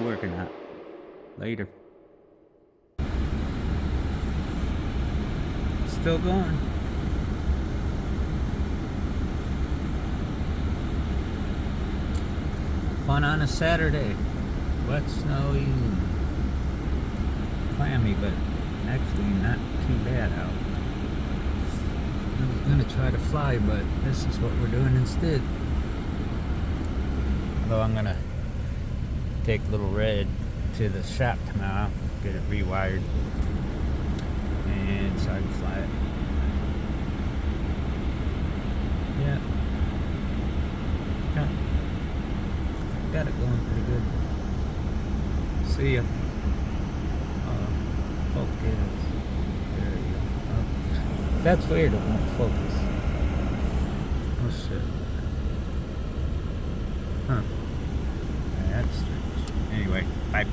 Working out later. Still going. Fun on a Saturday. Wet, snowy, clammy, but actually not too bad out. I was gonna try to fly, but this is what we're doing instead. Although I'm gonna take Little Red to the shop tomorrow, get it rewired, and so I can fly it. Yeah, got it going pretty good. See ya. Focus. There you go. Oh, that's weird, it won't focus. Oh shit. Huh. That's strange. Anyway, bye.